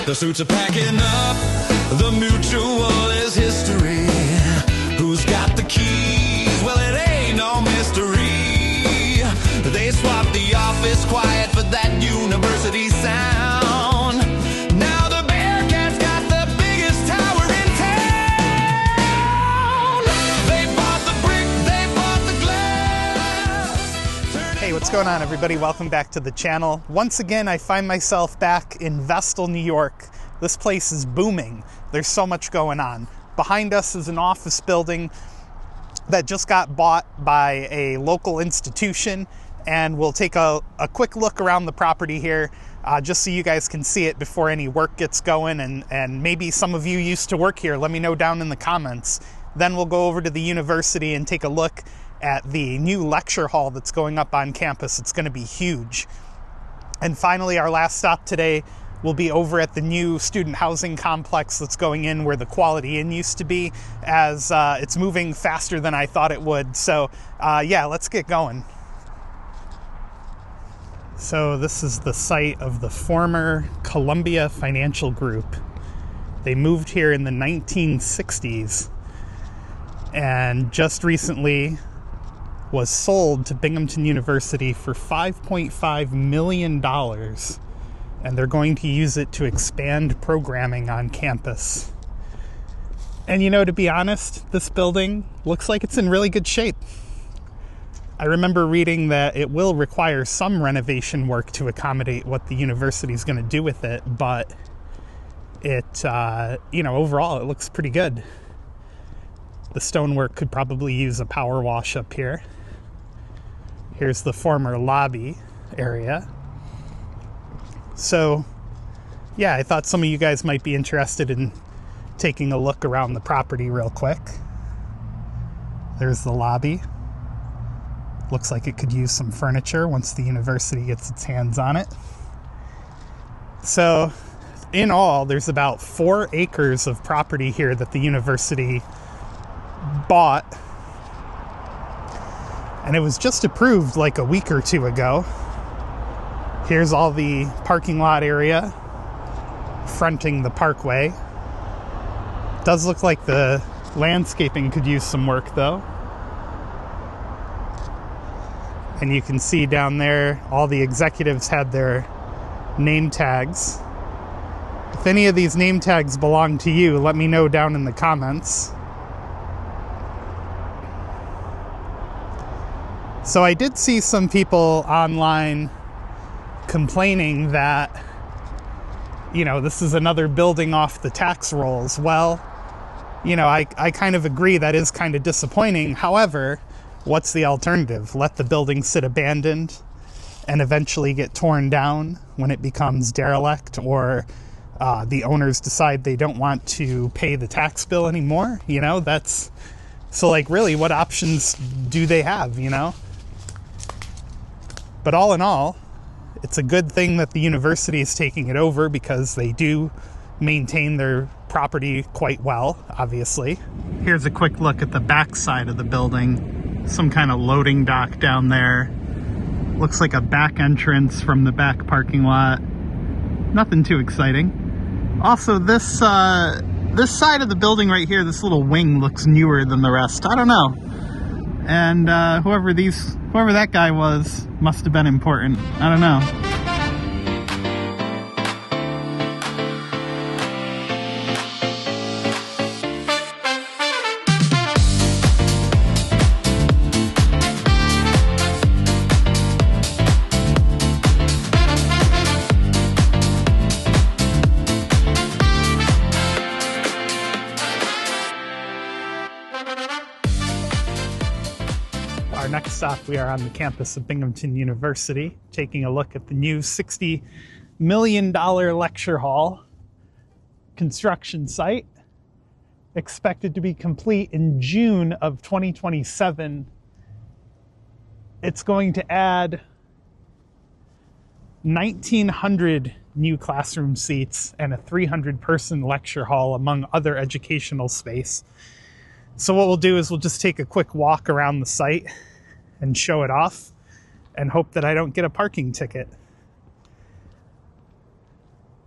The suits are packing up, the mutual is history. Who's got the keys? Well, it ain't no mystery. They swapped the office quiet for that university sound. Now the Bearcats got the biggest tower in town. They bought the brick, they bought the glass. Hey, what's going on, everybody? Welcome back to the channel. Once again, I find myself back in Vestal, New York. This place is booming. There's so much going on. Behind us is an office building that just got bought by a local institution, and we'll take a quick look around the property here just so you guys can see it before any work gets going, and maybe some of you used to work here. Let me know down in the comments. Then we'll go over to the university and take a look at the new lecture hall that's going up on campus. It's going to be huge. And finally, our last stop today will be over at the new student housing complex that's going in where the Quality Inn used to be, as it's moving faster than I thought it would. So yeah, let's get going. So this is the site of the former Columbia Financial Group. They moved here in the 1960s and just recently was sold to Binghamton University for $5.5 million. And they're going to use it to expand programming on campus. And you know, to be honest, this building looks like it's in really good shape. I remember reading that it will require some renovation work to accommodate what the university is going to do with it, but it, you know, overall it looks pretty good. The stonework could probably use a power wash up here. Here's the former lobby area. So, yeah, I thought some of you guys might be interested in taking a look around the property real quick. There's the lobby. Looks like it could use some furniture once the university gets its hands on it. So, in all, there's about 4 acres of property here that the university bought. And it was just approved like a week or two ago. Here's all the parking lot area fronting the Parkway. Does look like the landscaping could use some work though. And you can see down there, all the executives had their name tags. If any of these name tags belong to you, let me know down in the comments. So I did see some people online complaining that, you know, this is another building off the tax rolls. Well, you know, I kind of agree that is kind of disappointing. However, what's the alternative? Let the building sit abandoned and eventually get torn down when it becomes derelict, or the owners decide they don't want to pay the tax bill anymore. You know, that's, so like, really, what options do they have, you know? But all in all, it's a good thing that the university is taking it over, because they do maintain their property quite well, obviously. Here's a quick look at the back side of the building. Some kind of loading dock down there. Looks like a back entrance from the back parking lot. Nothing too exciting. Also, this side of the building right here, this little wing looks newer than the rest. I don't know. And whoever that guy was must have been important. I don't know. Our next stop, we are on the campus of Binghamton University, taking a look at the new $60 million lecture hall construction site, expected to be complete in June of 2027. It's going to add 1,900 new classroom seats and a 300-person lecture hall, among other educational space. So what we'll do is we'll just take a quick walk around the site and show it off, and hope that I don't get a parking ticket.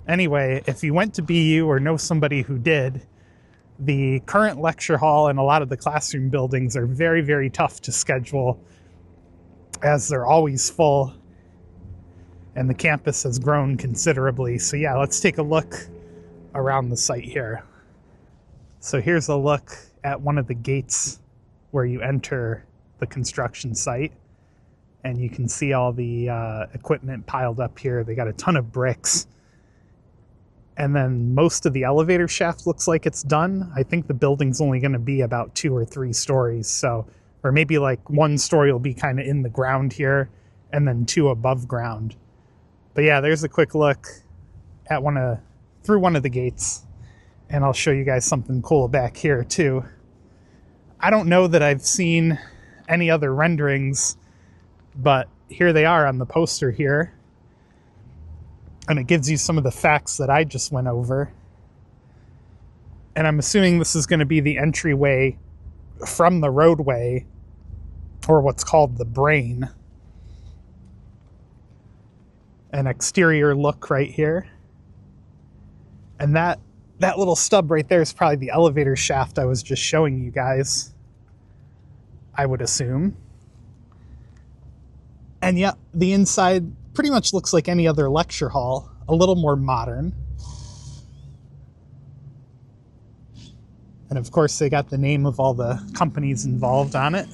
Anyway, if you went to BU or know somebody who did, the current lecture hall and a lot of the classroom buildings are very, very tough to schedule, as they're always full, and the campus has grown considerably. So yeah, let's take a look around the site here. So here's a look at one of the gates where you enter the construction site, and you can see all the equipment piled up here. They got a ton of bricks. And then most of the elevator shaft looks like it's done. I think the building's only going to be about 2 or 3 stories. So, or maybe like 1 story will be kind of in the ground here, and then 2 above ground. But yeah, there's a quick look at through one of the gates. And I'll show you guys something cool back here too. I don't know that I've seen any other renderings, but here they are on the poster here. And it gives you some of the facts that I just went over. And I'm assuming this is going to be the entryway from the roadway, or what's called the brain. An exterior look right here. And that little stub right there is probably the elevator shaft I was just showing you guys, I would assume. And yeah, the inside pretty much looks like any other lecture hall, a little more modern. And of course they got the name of all the companies involved on it.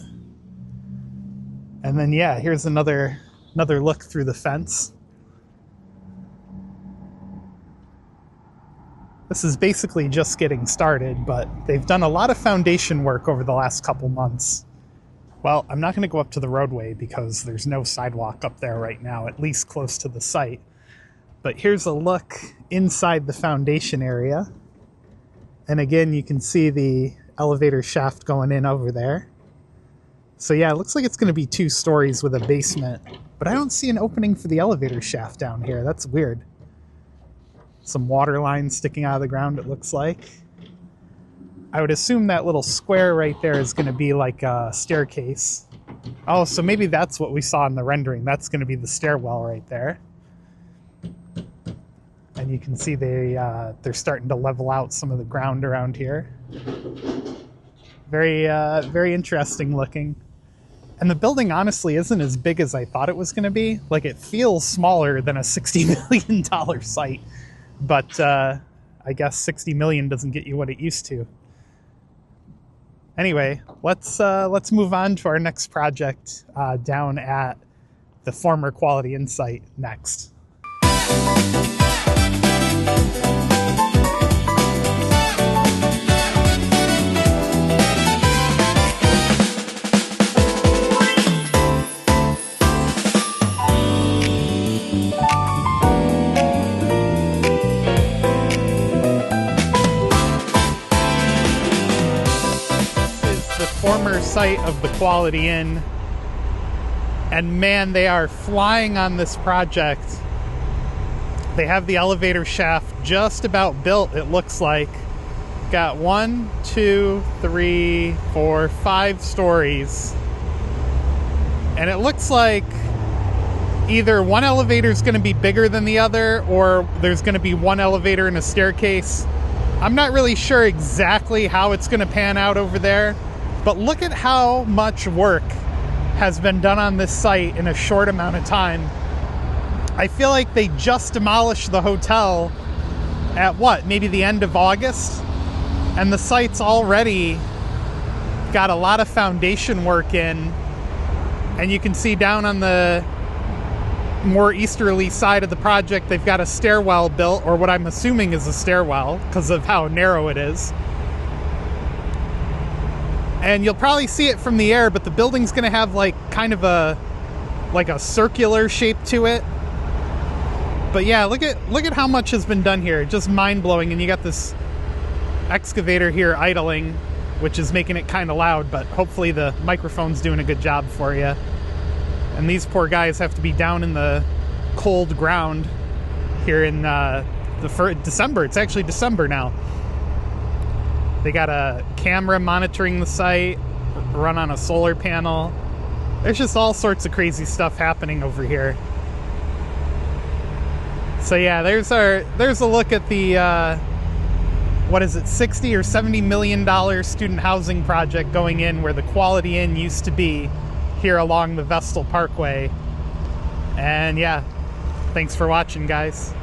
And then yeah, here's another look through the fence. This is basically just getting started, but they've done a lot of foundation work over the last couple months. Well, I'm not going to go up to the roadway because there's no sidewalk up there right now, at least close to the site. But here's a look inside the foundation area. And again, you can see the elevator shaft going in over there. So yeah, it looks like it's going to be 2 stories with a basement. But I don't see an opening for the elevator shaft down here. That's weird. Some water lines sticking out of the ground, it looks like. I would assume that little square right there is going to be like a staircase. Oh, so maybe that's what we saw in the rendering. That's going to be the stairwell right there. And you can see they're starting to level out some of the ground around here. Very, very interesting looking. And the building honestly isn't as big as I thought it was going to be. Like, it feels smaller than a $60 million site. But I guess 60 million doesn't get you what it used to. Anyway, let's move on to our next project down at the former Quality Insight next. Former site of the Quality Inn, and man, they are flying on this project. They have the elevator shaft just about built, it looks like. Got 1, 2, 3, 4, 5 stories, and it looks like either one elevator is going to be bigger than the other, or there's going to be one elevator and a staircase. I'm not really sure exactly how it's going to pan out over there. But look at how much work has been done on this site in a short amount of time. I feel like they just demolished the hotel at what, maybe the end of August? And the site's already got a lot of foundation work in. And you can see down on the more easterly side of the project, they've got a stairwell built, or what I'm assuming is a stairwell because of how narrow it is. And you'll probably see it from the air, but the building's going to have like kind of a circular shape to it. But yeah, look at how much has been done here. Just mind-blowing. And you got this excavator here idling, which is making it kind of loud, but hopefully the microphone's doing a good job for you. And these poor guys have to be down in the cold ground here in December. It's actually December now. They got a camera monitoring the site, run on a solar panel. There's just all sorts of crazy stuff happening over here. So yeah, there's a look at the what is it, 60 or 70 million dollar student housing project going in where the Quality Inn used to be here along the Vestal Parkway. And yeah, thanks for watching, guys.